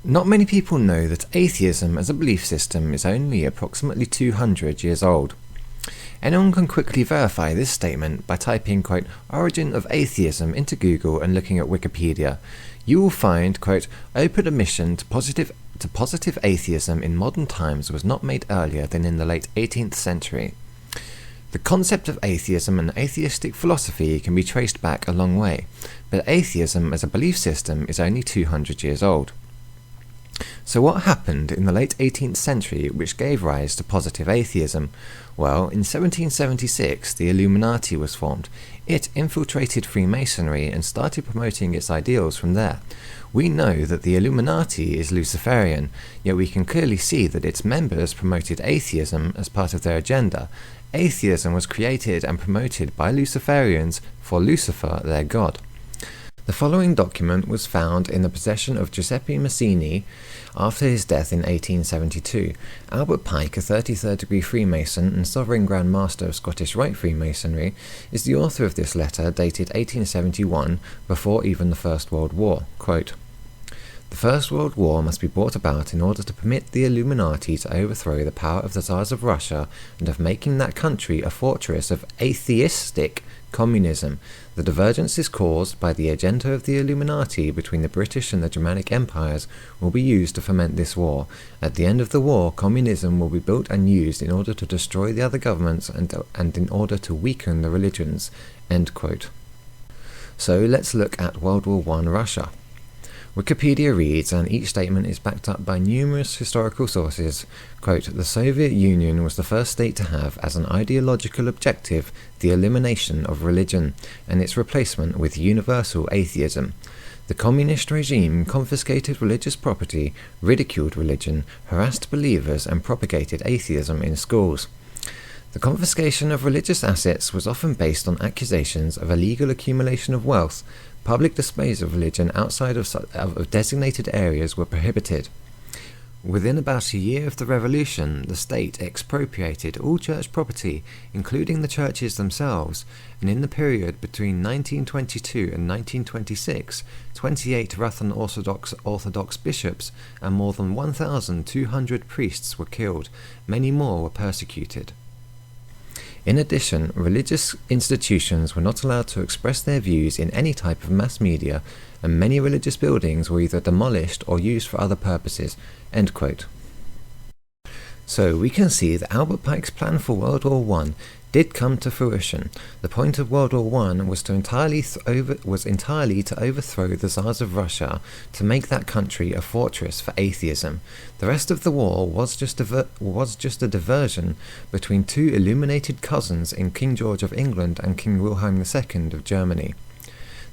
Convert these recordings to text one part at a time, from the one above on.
Not many people know that atheism as a belief system is only approximately 200 years old. Anyone can quickly verify this statement by typing, quote, "origin of atheism" into Google and looking at Wikipedia. You will find, quote, "open admission to positive atheism in modern times was not made earlier than in the late 18th century. The concept of atheism and atheistic philosophy can be traced back a long way, but atheism as a belief system is only 200 years old. So what happened in the late 18th century which gave rise to positive atheism? Well, in 1776 the Illuminati was formed. It infiltrated Freemasonry and started promoting its ideals from there. We know that the Illuminati is Luciferian, yet we can clearly see that its members promoted atheism as part of their agenda. Atheism was created and promoted by Luciferians for Lucifer, their god. The following document was found in the possession of Giuseppe Mazzini after his death in 1872. Albert Pike, a 33rd degree Freemason and Sovereign Grand Master of Scottish Rite Freemasonry, is the author of this letter dated 1871, before even the First World War. Quote, "The First World War must be brought about in order to permit the Illuminati to overthrow the power of the Tsars of Russia and of making that country a fortress of atheistic communism. The divergences caused by the agenda of the Illuminati between the British and the Germanic empires will be used to foment this war. At the end of the war, communism will be built and used in order to destroy the other governments and in order to weaken the religions." End quote. So let's look at World War I Russia. Wikipedia reads, and each statement is backed up by numerous historical sources, quote, "The Soviet Union was the first state to have as an ideological objective the elimination of religion and its replacement with universal atheism. The communist regime confiscated religious property, ridiculed religion, harassed believers, and propagated atheism in schools. The confiscation of religious assets was often based on accusations of illegal accumulation of wealth. Public displays of religion outside of designated areas were prohibited. Within about a year of the revolution, the state expropriated all church property, including the churches themselves, and in the period between 1922 and 1926, 28 Russian Orthodox bishops and more than 1,200 priests were killed. Many more were persecuted. In addition, religious institutions were not allowed to express their views in any type of mass media, and many religious buildings were either demolished or used for other purposes." End quote. So we can see that Albert Pike's plan for World War I did come to fruition. The point of World War I was entirely to overthrow the Tsars of Russia, to make that country a fortress for atheism. The rest of the war was just a diversion between two illuminated cousins in King George of England and King Wilhelm II of Germany.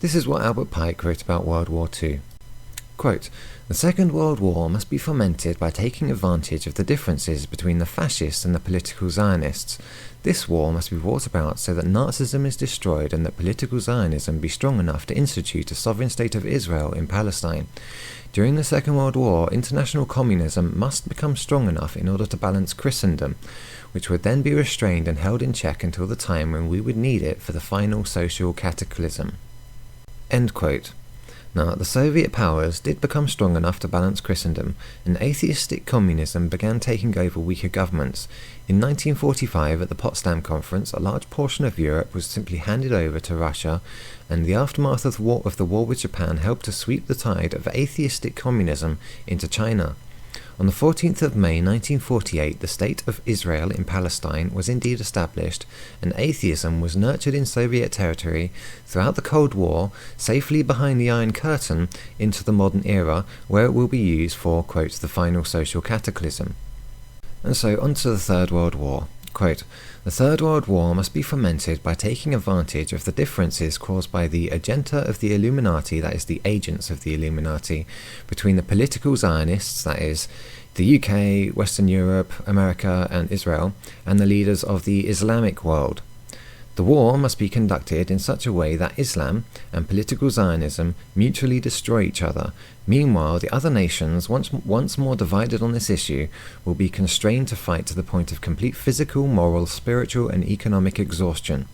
This is what Albert Pike wrote about World War II. Quote, "The Second World War must be fomented by taking advantage of the differences between the fascists and the political Zionists. This war must be brought about so that Nazism is destroyed and that political Zionism be strong enough to institute a sovereign state of Israel in Palestine. During the Second World War, international communism must become strong enough in order to balance Christendom, which would then be restrained and held in check until the time when we would need it for the final social cataclysm." End quote. Now, the Soviet powers did become strong enough to balance Christendom, and atheistic communism began taking over weaker governments. In 1945, at the Potsdam Conference, a large portion of Europe was simply handed over to Russia, and the aftermath of the war with Japan helped to sweep the tide of atheistic communism into China. On the 14th of May 1948, the State of Israel in Palestine was indeed established, and atheism was nurtured in Soviet territory throughout the Cold War, safely behind the Iron Curtain into the modern era, where it will be used for, quote, "the final social cataclysm." And so on to the Third World War. Quote, "The Third World War must be fomented by taking advantage of the differences caused by the agenda of the Illuminati, that is, the agents of the Illuminati, between the political Zionists, that is, the UK, Western Europe, America, and Israel, and the leaders of the Islamic world. The war must be conducted in such a way that Islam and political Zionism mutually destroy each other. Meanwhile, the other nations, once more divided on this issue, will be constrained to fight to the point of complete physical, moral, spiritual, and economic exhaustion.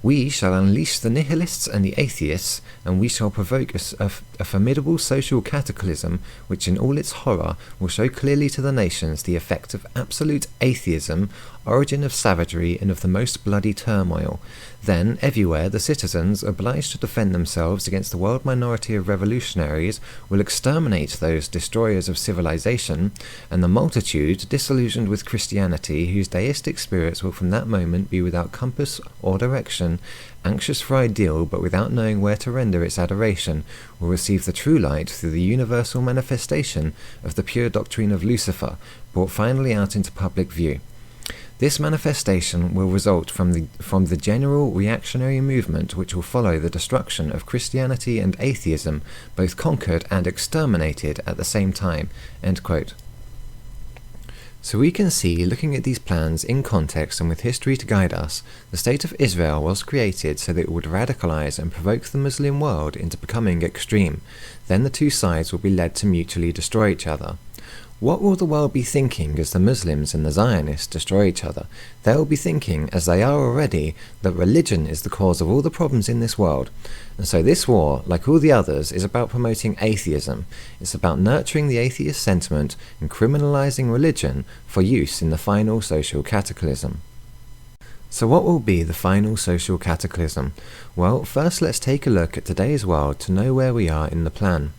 We shall unleash the nihilists and the atheists, and we shall provoke a formidable social cataclysm which in all its horror will show clearly to the nations the effect of absolute atheism, origin of savagery and of the most bloody turmoil. Then, everywhere, the citizens, obliged to defend themselves against the world minority of revolutionaries, will exterminate those destroyers of civilization, and the multitude, disillusioned with Christianity, whose deistic spirits will from that moment be without compass or direction, anxious for ideal but without knowing where to render its adoration, will receive the true light through the universal manifestation of the pure doctrine of Lucifer, brought finally out into public view. This manifestation will result from the general reactionary movement which will follow the destruction of Christianity and atheism, both conquered and exterminated at the same time." End quote. So we can see, looking at these plans in context and with history to guide us, the State of Israel was created so that it would radicalize and provoke the Muslim world into becoming extreme. Then the two sides will be led to mutually destroy each other. What will the world be thinking as the Muslims and the Zionists destroy each other? They will be thinking, as they are already, that religion is the cause of all the problems in this world. And so this war, like all the others, is about promoting atheism. It's about nurturing the atheist sentiment and criminalizing religion for use in the final social cataclysm. So what will be the final social cataclysm? Well, first let's take a look at today's world to know where we are in the plan.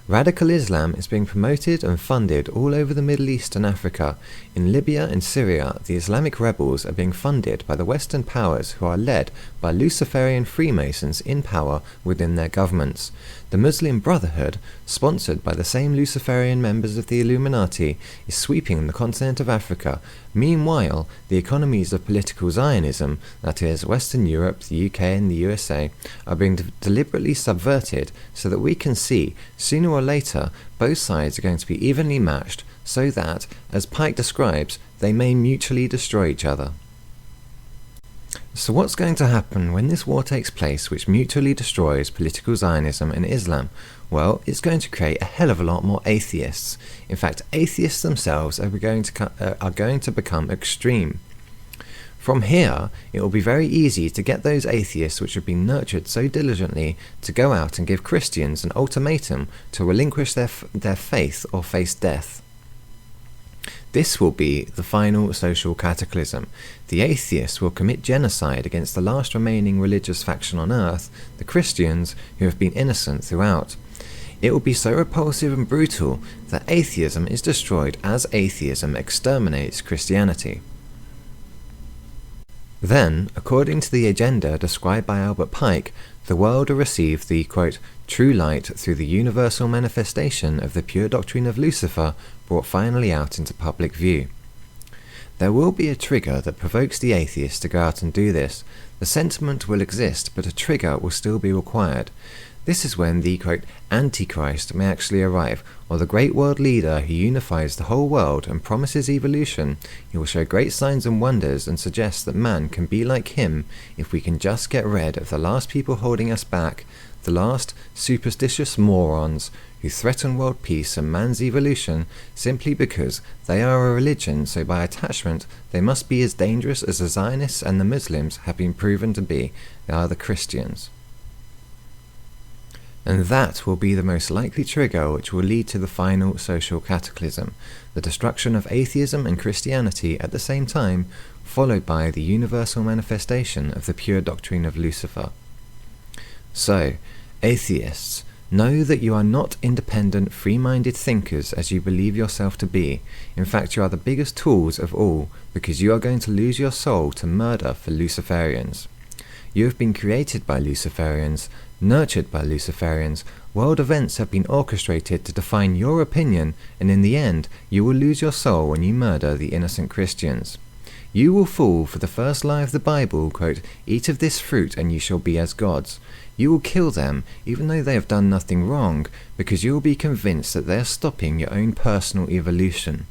Radical Islam is being promoted and funded all over the Middle East and Africa. In Libya and Syria, the Islamic rebels are being funded by the Western powers who are led by Luciferian Freemasons in power within their governments. The Muslim Brotherhood, sponsored by the same Luciferian members of the Illuminati, is sweeping the continent of Africa. Meanwhile, the economies of political Zionism, that is, Western Europe, the UK and the USA, are being deliberately subverted so that we can see, sooner or later, both sides are going to be evenly matched so that, as Pike describes, they may mutually destroy each other. So what's going to happen when this war takes place which mutually destroys political Zionism and Islam? Well, it's going to create a hell of a lot more atheists. In fact, atheists themselves are going to become extreme. From here, it will be very easy to get those atheists which have been nurtured so diligently to go out and give Christians an ultimatum to relinquish their faith or face death. This will be the final social cataclysm. The atheists will commit genocide against the last remaining religious faction on earth, the Christians, who have been innocent throughout. It will be so repulsive and brutal that atheism is destroyed as atheism exterminates Christianity. Then, according to the agenda described by Albert Pike, the world will receive the, quote, true light through the universal manifestation of the pure doctrine of Lucifer brought finally out into public view. There will be a trigger that provokes the atheists to go out and do this. The sentiment will exist, but a trigger will still be required. This is when the, quote, Antichrist may actually arrive, or the great world leader who unifies the whole world and promises evolution. He will show great signs and wonders and suggest that man can be like him if we can just get rid of the last people holding us back, the last superstitious morons who threaten world peace and man's evolution simply because they are a religion, so by attachment they must be as dangerous as the Zionists and the Muslims have been proven to be. They are the Christians. And that will be the most likely trigger which will lead to the final social cataclysm, the destruction of atheism and Christianity at the same time, followed by the universal manifestation of the pure doctrine of Lucifer. So, atheists, know that you are not independent, free-minded thinkers as you believe yourself to be. In fact, you are the biggest tools of all, because you are going to lose your soul to murder for Luciferians. You have been created by Luciferians, nurtured by Luciferians. World events have been orchestrated to define your opinion, and in the end, you will lose your soul when you murder the innocent Christians. You will fall for the first lie of the Bible, quote, eat of this fruit and you shall be as gods. You will kill them, even though they have done nothing wrong, because you will be convinced that they are stopping your own personal evolution.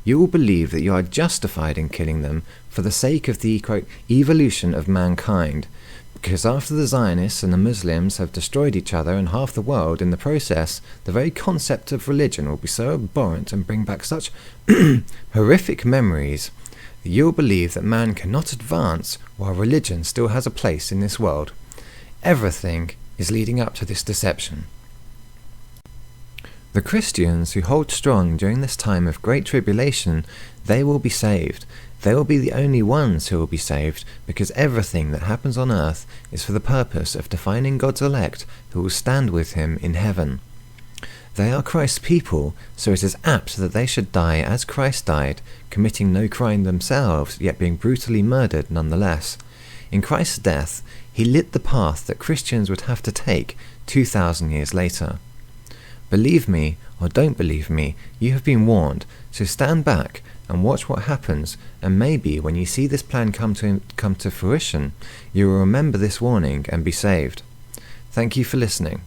You will believe that you are justified in killing them for the sake of the, quote, evolution of mankind, because after the Zionists and the Muslims have destroyed each other and half the world in the process, the very concept of religion will be so abhorrent and bring back such horrific memories that you'll believe that man cannot advance while religion still has a place in this world. Everything is leading up to this deception. The Christians who hold strong during this time of great tribulation, they will be saved. They will be the only ones who will be saved, because everything that happens on earth is for the purpose of defining God's elect who will stand with him in heaven. They are Christ's people, so it is apt that they should die as Christ died, committing no crime themselves, yet being brutally murdered nonetheless. In Christ's death, he lit the path that Christians would have to take 2,000 years later. Believe me, or don't believe me, you have been warned, so stand back and watch what happens, and maybe when you see this plan come to fruition, you will remember this warning and be saved. Thank you for listening.